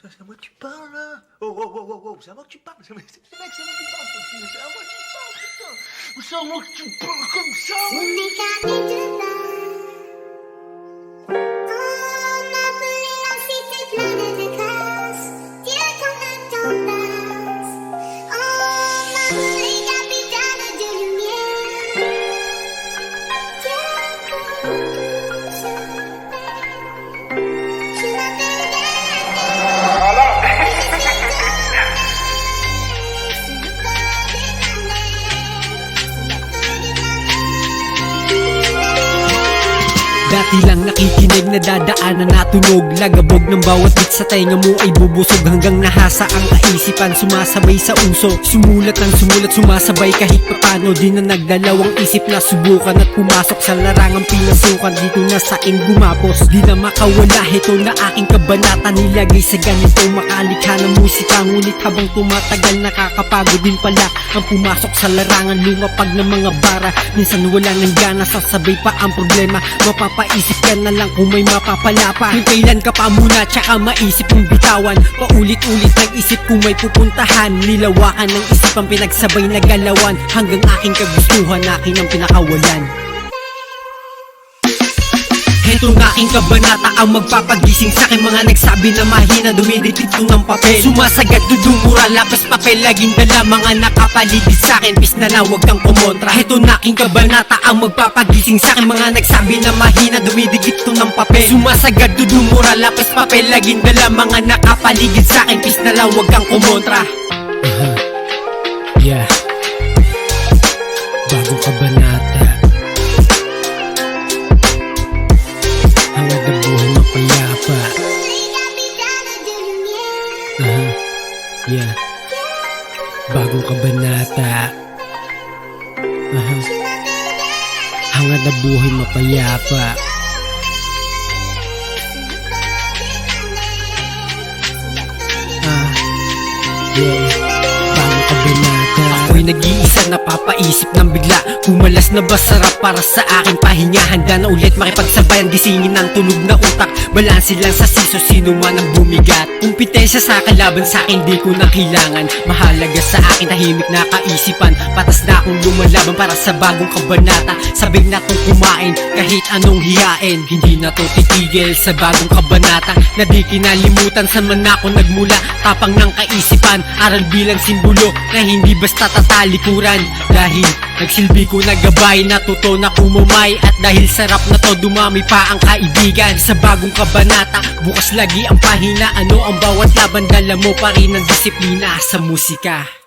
Ça moi que tu parles là. Oh, oh, oh, oh, oh, c'est à moi que tu parles. C'est mec, c'est à moi que tu parles. C'est à moi que tu parles, putain. C'est à moi que tu parles comme ça. Dati lang nakikinig na dadaanan na tunog. Lagabog ng bawat beat sa tenga mo ay bubusog. Hanggang nahasa ang kaisipan, sumasabay sa uso. Sumulat ng sumulat, sumasabay kahit papano. Di na nagdalawang isip na subukan at pumasok sa larangang pinasukan. Dito na sa'kin gumapos, di na makawala. Ito na aking kabanata, nilagay sa ganito makalikha ng musika. Ngunit habang tumatagal nakakapagod din pala ang pumasok sa larangan. Lumapag ng mga bara, minsan wala ng gana, sasabay pa ang problema. Mapapaisip ka na lang kung may mapapala pa. Kung kailan ka pa muna tsaka maisip mong bitawan. Paulit-ulit nag-isip kung may pupuntahan. Nilawakan ng isip ang pinagsabay na galawan. Hanggang aking kagustuhan, akin ang pinakawalan. Ito na aking kabanata, ang magpapagising sa'kin. Mga nagsabi na mahina, dumiditito ng papel. Sumasagat, dudumura, lapis papel. Laging dala mga nakapaligid sa'kin. Pis na lang, huwag kang kumontra. Ito na aking kabanata, ang magpapagising sa'kin. Mga nagsabi na mahina, dumiditito ng papel. Sumasagat, dudumura, lapis papel. Laging dala mga nakapaligid sa'kin. Pis na lang, huwag kang kumontra. Yeah. Bagong kabanata. Hangad na buhay mapayapa. Yeah. Bagong kabanata. Hangad na buhay mapayapa. Yeah. Bagong kabanata. Ako'y nag-iisa, napapaisip ng bigla. Kumalas na ba sarap para sa aking pahinga? Handa na ulit makipagsabayan, gisingin ng tunog na utak. Balansin lang sa siso, sino man ang bumigat. Kumpitensya sa kalaban sa akin, di ko na kailangan. Mahalaga sa akin, tahimik na kaisipan. Patas na akong lumalaban para sa bagong kabanata. Sabay na tong kumain, kahit anong hiyain. Hindi na to titigil sa bagong kabanata. Na di kinalimutan, saan man ako nagmula. Tapang ng kaisipan, aral bilang simbolo na hindi basta tatalikuran. Dahil nagsilbi ko na gabay, natuto na kumumay. At dahil sarap na to, dumami pa ang kaibigan. Sa bagong kabanata, bukas lagi ang pahina. Ano ang bawat laban, dala mo pa rin ang disiplina sa musika.